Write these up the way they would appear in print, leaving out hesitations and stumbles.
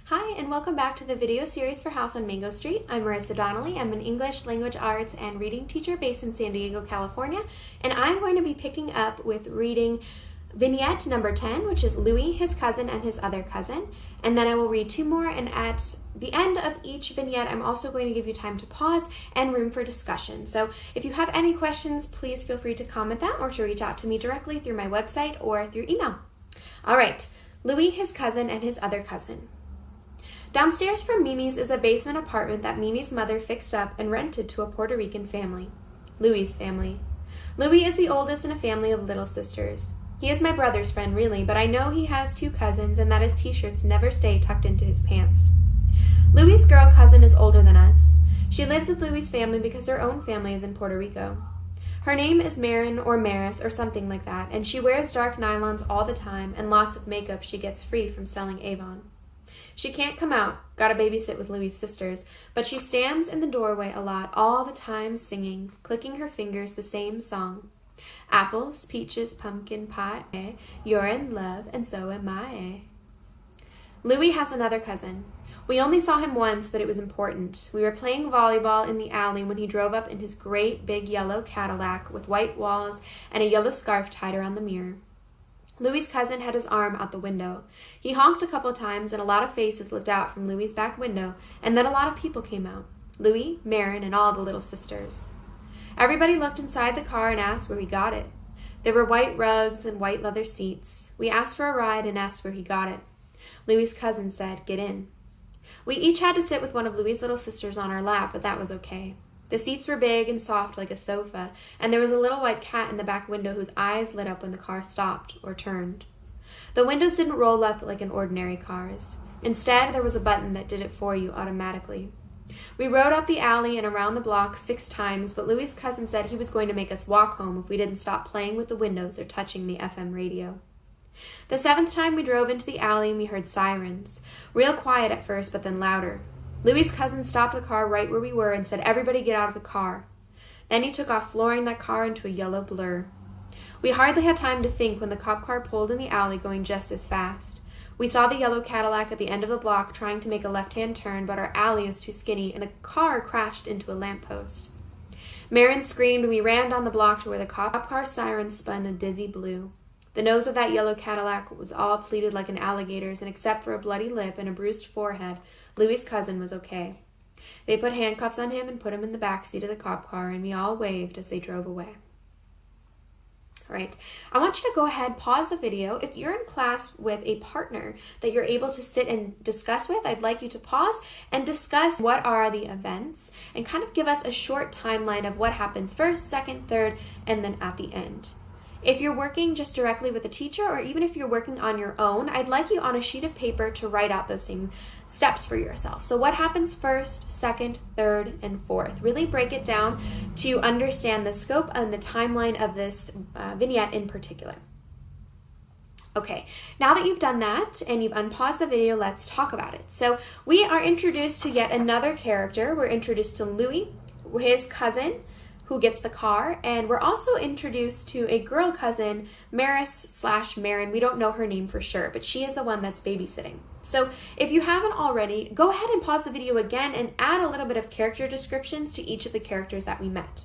Hi, and welcome back to the video series for House on Mango Street. I'm Marissa Donnelly. I'm an English, language arts, and reading teacher based in San Diego, California, and I'm going to be picking up with reading vignette number 10, which is Louie, his cousin, and his other cousin. And then I will read two more, and at the end of each vignette, I'm also going to give you time to pause and room for discussion. So if you have any questions, please feel free to comment them or to reach out to me directly through my website or through email. All right, Louie, his cousin, and his other cousin. Downstairs from Mimi's is a basement apartment that Mimi's mother fixed up and rented to a Puerto Rican family, Louie's family. Louie is the oldest in a family of little sisters. He is my brother's friend, really, but I know he has two cousins and that his t-shirts never stay tucked into his pants. Louie's girl cousin is older than us. She lives with Louie's family because her own family is in Puerto Rico. Her name is Marin or Maris or something like that, and she wears dark nylons all the time and lots of makeup she gets free from selling Avon. She can't come out, gotta babysit with Louie's sisters, but she stands in the doorway a lot, all the time singing, clicking her fingers the same song. Apples, peaches, pumpkin pie, you're in love, and so am I. Louie has another cousin. We only saw him once, but it was important. We were playing volleyball in the alley when he drove up in his great big yellow Cadillac with white walls and a yellow scarf tied around the mirror. Louie's cousin had his arm out the window. He honked a couple times, and a lot of faces looked out from Louie's back window, and then a lot of people came out. Louie, Marin, and all the little sisters. Everybody looked inside the car and asked where he got it. There were white rugs and white leather seats. We asked for a ride and asked where he got it. Louie's cousin said, "Get in." We each had to sit with one of Louie's little sisters on our lap, but that was okay. The seats were big and soft like a sofa, and there was a little white cat in the back window whose eyes lit up when the car stopped or turned. The windows didn't roll up like in ordinary cars. Instead, there was a button that did it for you automatically. We rode up the alley and around the block 6 times, but Louie's cousin said he was going to make us walk home if we didn't stop playing with the windows or touching the FM radio. The 7th time we drove into the alley and we heard sirens. Real quiet at first, but then louder. Louie's cousin stopped the car right where we were and said, "Everybody get out of the car." Then he took off, flooring that car into a yellow blur. We hardly had time to think when the cop car pulled in the alley going just as fast. We saw the yellow Cadillac at the end of the block trying to make a left-hand turn, but our alley is too skinny and the car crashed into a lamppost. Marin screamed and we ran down the block to where the cop car siren spun a dizzy blue. The nose of that yellow Cadillac was all pleated like an alligator's, and except for a bloody lip and a bruised forehead, Louie's cousin was okay. They put handcuffs on him and put him in the back seat of the cop car, and we all waved as they drove away. All right, I want you to go ahead, pause the video. If you're in class with a partner that you're able to sit and discuss with, I'd like you to pause and discuss what are the events and kind of give us a short timeline of what happens first, second, third, and then at the end. If you're working just directly with a teacher, or even if you're working on your own, I'd like you on a sheet of paper to write out those same steps for yourself. So what happens first, second, third, and fourth? Really break it down to understand the scope and the timeline of this vignette in particular. Okay, now that you've done that and you've unpaused the video, let's talk about it. So we are introduced to yet another character. We're introduced to Louie, his cousin, who gets the car, and we're also introduced to a girl cousin, Maris/Marin. We don't know her name for sure, but she is the one that's babysitting. So if you haven't already, go ahead and pause the video again and add a little bit of character descriptions to each of the characters that we met.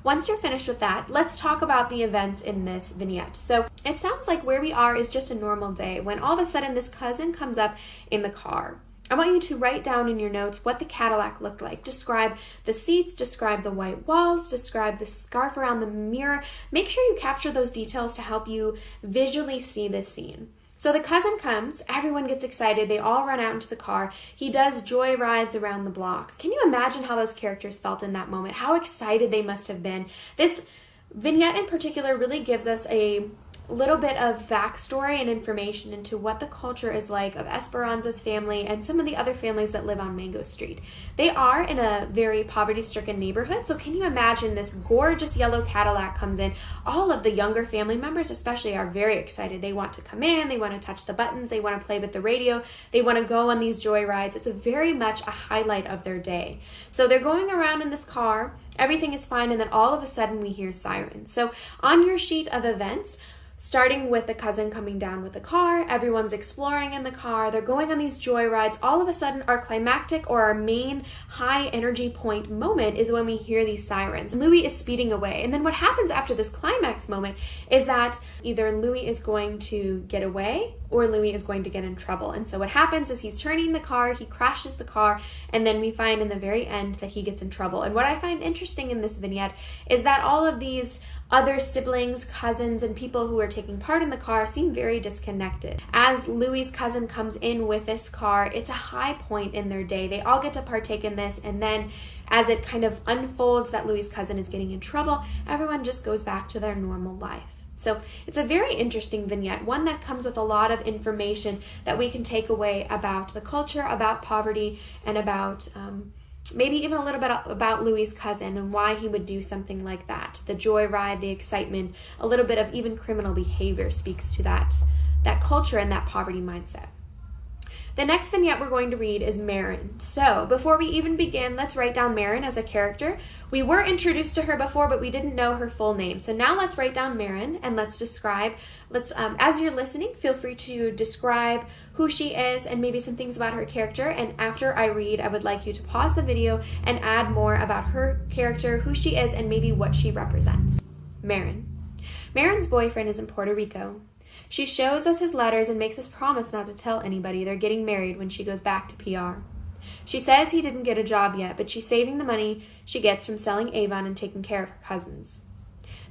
Once you're finished with that, let's talk about the events in this vignette. So it sounds like where we are is just a normal day when all of a sudden this cousin comes up in the car. I want you to write down in your notes what the Cadillac looked like. Describe the seats, describe the white walls, describe the scarf around the mirror. Make sure you capture those details to help you visually see this scene. So the cousin comes, everyone gets excited, they all run out into the car. He does joy rides around the block. Can you imagine how those characters felt in that moment? How excited they must have been. This vignette in particular really gives us a little bit of backstory and information into what the culture is like of Esperanza's family and some of the other families that live on Mango Street. They are in a very poverty-stricken neighborhood, so can you imagine this gorgeous yellow Cadillac comes in? All of the younger family members especially are very excited. They want to come in, they want to touch the buttons, they want to play with the radio, they want to go on these joy rides. It's a very much a highlight of their day. So they're going around in this car, everything is fine, and then all of a sudden we hear sirens. So on your sheet of events, starting with the cousin coming down with the car. Everyone's exploring in the car. They're going on these joy rides. All of a sudden, our climactic or our main high energy point moment is when we hear these sirens. Louie is speeding away. And then what happens after this climax moment is that either Louie is going to get away or Louie is going to get in trouble. And so what happens is he's turning the car, he crashes the car, and then we find in the very end that he gets in trouble. And what I find interesting in this vignette is that all of these other siblings, cousins, and people who are taking part in the car seem very disconnected. As Louie's cousin comes in with this car, it's a high point in their day. They all get to partake in this, and then as it kind of unfolds that Louie's cousin is getting in trouble, everyone just goes back to their normal life. So it's a very interesting vignette, one that comes with a lot of information that we can take away about the culture, about poverty, and about maybe even a little bit about Louie's cousin and why he would do something like that. The joyride, the excitement, a little bit of even criminal behavior speaks to that culture and that poverty mindset. The next vignette we're going to read is Marin. So before we even begin, let's write down Marin as a character. We were introduced to her before, but we didn't know her full name. So now let's write down Marin and let's describe. As you're listening, feel free to describe who she is and maybe some things about her character. And after I read, I would like you to pause the video and add more about her character, who she is, and maybe what she represents. Marin. Marin's boyfriend is in Puerto Rico. She shows us his letters and makes us promise not to tell anybody they're getting married when she goes back to PR. She says he didn't get a job yet, but she's saving the money she gets from selling Avon and taking care of her cousins.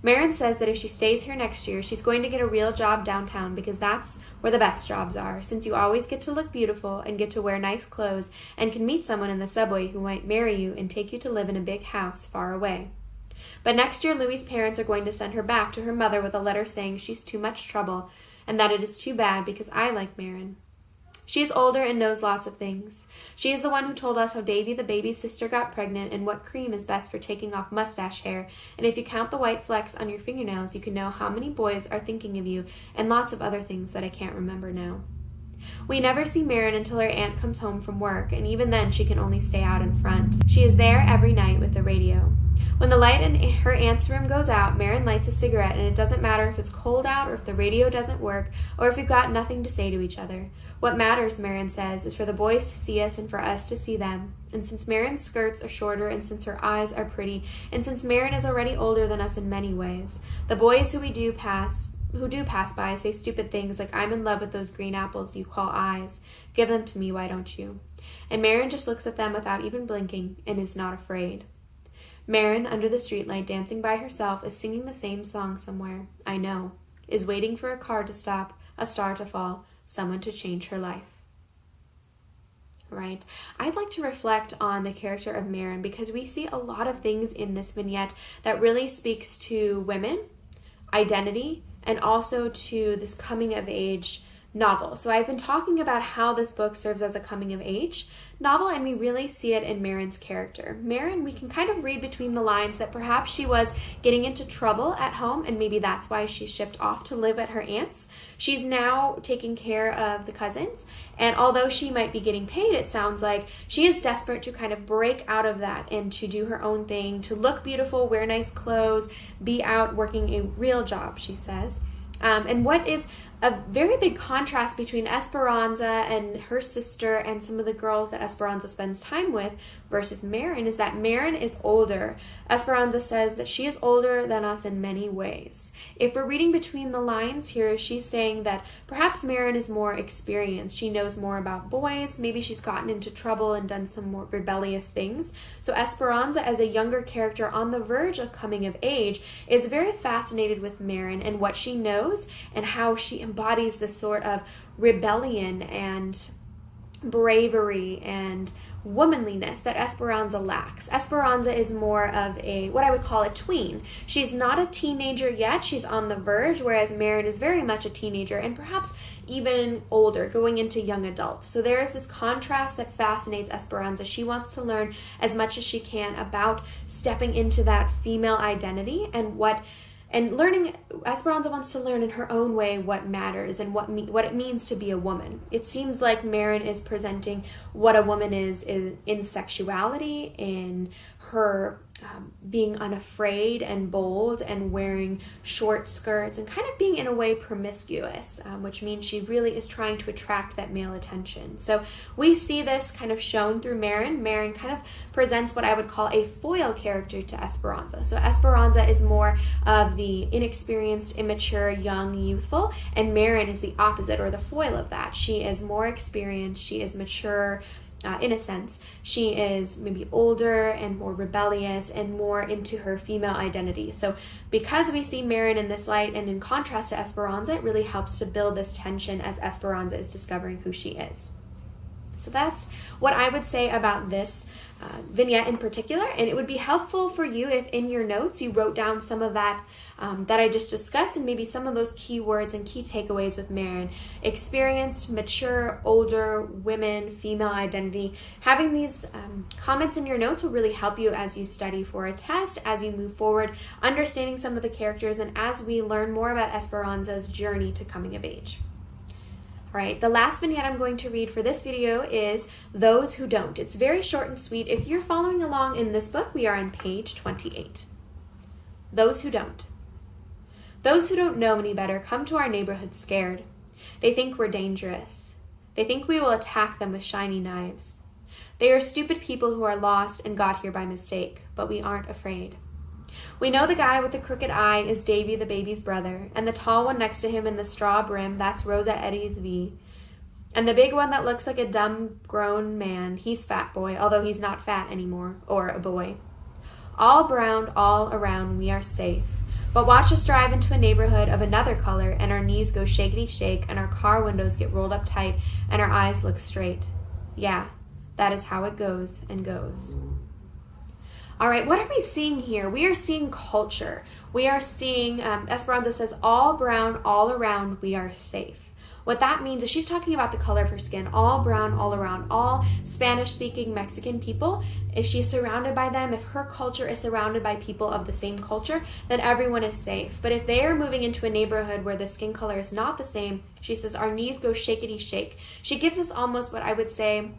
Marin says that if she stays here next year, she's going to get a real job downtown because that's where the best jobs are, since you always get to look beautiful and get to wear nice clothes and can meet someone in the subway who might marry you and take you to live in a big house far away. But next year, Louie's parents are going to send her back to her mother with a letter saying she's too much trouble and that it is too bad because I like Marin. She is older and knows lots of things. She is the one who told us how Davy, the baby's sister, got pregnant and what cream is best for taking off mustache hair. And if you count the white flecks on your fingernails, you can know how many boys are thinking of you and lots of other things that I can't remember now. We never see Marin until her aunt comes home from work, and even then she can only stay out in front. She is there every night with the radio. When the light in her aunt's room goes out, Marin lights a cigarette, and it doesn't matter if it's cold out or if the radio doesn't work or if we've got nothing to say to each other. What matters, Marin says, is for the boys to see us and for us to see them. And since Marin's skirts are shorter and since her eyes are pretty, and since Marin is already older than us in many ways, the boys who do pass by say stupid things like, I'm in love with those green apples you call eyes. Give them to me, why don't you? And Marin just looks at them without even blinking and is not afraid. Marin, under the streetlight, dancing by herself, is singing the same song somewhere, I know, is waiting for a car to stop, a star to fall, someone to change her life. Right? I'd like to reflect on the character of Marin because we see a lot of things in this vignette that really speaks to women, identity, and also to this coming of age novel. So I've been talking about how this book serves as a coming of age novel, and we really see it in Marin's character. Marin, we can kind of read between the lines that perhaps she was getting into trouble at home, and maybe that's why she shipped off to live at her aunt's. She's now taking care of the cousins, and although she might be getting paid, it sounds like she is desperate to kind of break out of that and to do her own thing, to look beautiful, wear nice clothes, be out working a real job, she says. And what is a very big contrast between Esperanza and her sister and some of the girls that Esperanza spends time with versus Marin is that Marin is older. Esperanza says that she is older than us in many ways. If we're reading between the lines here, she's saying that perhaps Marin is more experienced. She knows more about boys. Maybe she's gotten into trouble and done some more rebellious things. So Esperanza, as a younger character on the verge of coming of age, is very fascinated with Marin and what she knows and how she embodies this sort of rebellion and bravery and womanliness that Esperanza lacks. Esperanza is more of what I would call a tween. She's not a teenager yet, she's on the verge, whereas Marin is very much a teenager and perhaps even older, going into young adults. So there is this contrast that fascinates Esperanza. She wants to learn as much as she can about stepping into that female identity and learning. Esperanza wants to learn in her own way what matters and what it means to be a woman. It seems like Marin is presenting what a woman is in sexuality, in her being unafraid and bold and wearing short skirts and kind of being in a way promiscuous, which means she really is trying to attract that male attention. So we see this kind of shown through Marin. Marin kind of presents what I would call a foil character to Esperanza. So Esperanza is more of the inexperienced, immature, young, youthful, and Marin is the opposite, or the foil of that. She is more experienced, she is mature, in a sense. She is maybe older and more rebellious and more into her female identity. So because we see Marin in this light and in contrast to Esperanza, it really helps to build this tension as Esperanza is discovering who she is. So that's what I would say about this vignette in particular, and it would be helpful for you if in your notes you wrote down some of that that I just discussed, and maybe some of those key words and key takeaways with Marin. Experienced, mature, older, women, female identity. Having these comments in your notes will really help you as you study for a test, as you move forward, understanding some of the characters, and as we learn more about Esperanza's journey to coming of age. All right, the last vignette I'm going to read for this video is Those Who Don't. It's very short and sweet. If you're following along in this book, we are on page 28. Those who don't. Those who don't know any better come to our neighborhood scared. They think we're dangerous. They think we will attack them with shiny knives. They are stupid people who are lost and got here by mistake, but we aren't afraid. We know the guy with the crooked eye is Davy the baby's brother, and the tall one next to him in the straw brim, that's Rosa Eddie's V. And the big one that looks like a dumb grown man, he's Fat Boy, although he's not fat anymore, or a boy. All brown, all around, we are safe. But watch us drive into a neighborhood of another color, and our knees go shakety shake, and our car windows get rolled up tight, and our eyes look straight. Yeah, that is how it goes and goes. All right, what are we seeing here? We are seeing culture. We are seeing, Esperanza says, all brown, all around, we are safe. What that means is she's talking about the color of her skin, all brown, all around, all Spanish-speaking Mexican people. If she's surrounded by them, if her culture is surrounded by people of the same culture, then everyone is safe. But if they are moving into a neighborhood where the skin color is not the same, she says, our knees go shakety shake. She gives us almost what I would say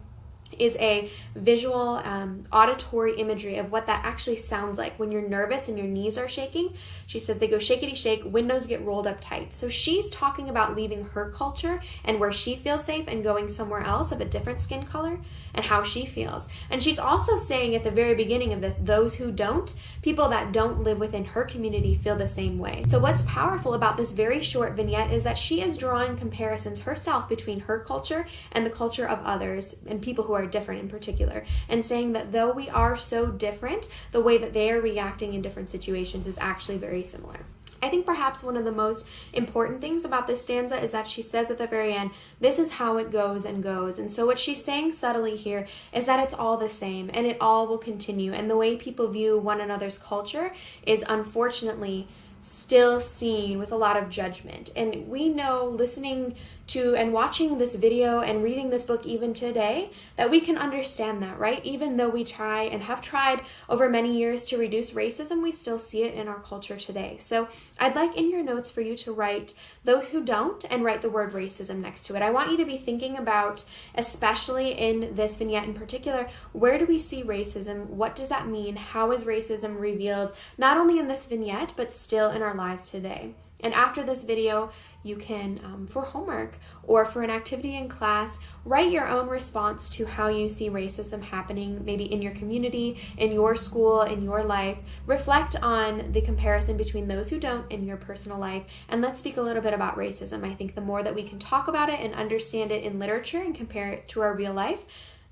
is a visual auditory imagery of what that actually sounds like when you're nervous and your knees are shaking. She says they go shakety shake, windows get rolled up tight. So she's talking about leaving her culture and where she feels safe and going somewhere else of a different skin color and how she feels. And she's also saying at the very beginning of this, those who don't, people that don't live within her community feel the same way. So what's powerful about this very short vignette is that she is drawing comparisons herself between her culture and the culture of others and people who are different in particular, and saying that though we are so different, the way that they are reacting in different situations is actually very similar. I think perhaps one of the most important things about this stanza is that she says at the very end, this is how it goes and goes. And so what she's saying subtly here is that it's all the same and it all will continue. And the way people view one another's culture is unfortunately still seen with a lot of judgment. And we know, listening to and watching this video and reading this book even today, that we can understand that, right? Even though we try and have tried over many years to reduce racism, we still see it in our culture today. So I'd like in your notes for you to write those who don't and write the word racism next to it. I want you to be thinking about, especially in this vignette in particular, where do we see racism? What does that mean? How is racism revealed, not only in this vignette, but still in our lives today? And after this video, you can, for homework or for an activity in class, write your own response to how you see racism happening, maybe in your community, in your school, in your life. Reflect on the comparison between those who don't in your personal life, and let's speak a little bit about racism. I think the more that we can talk about it and understand it in literature and compare it to our real life,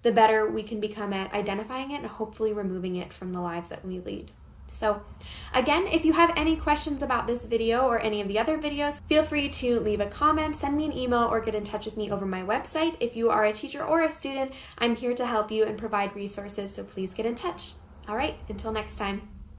the better we can become at identifying it and hopefully removing it from the lives that we lead. So again, if you have any questions about this video or any of the other videos, feel free to leave a comment, send me an email, or get in touch with me over my website. If you are a teacher or a student, I'm here to help you and provide resources, so please get in touch. All right, until next time.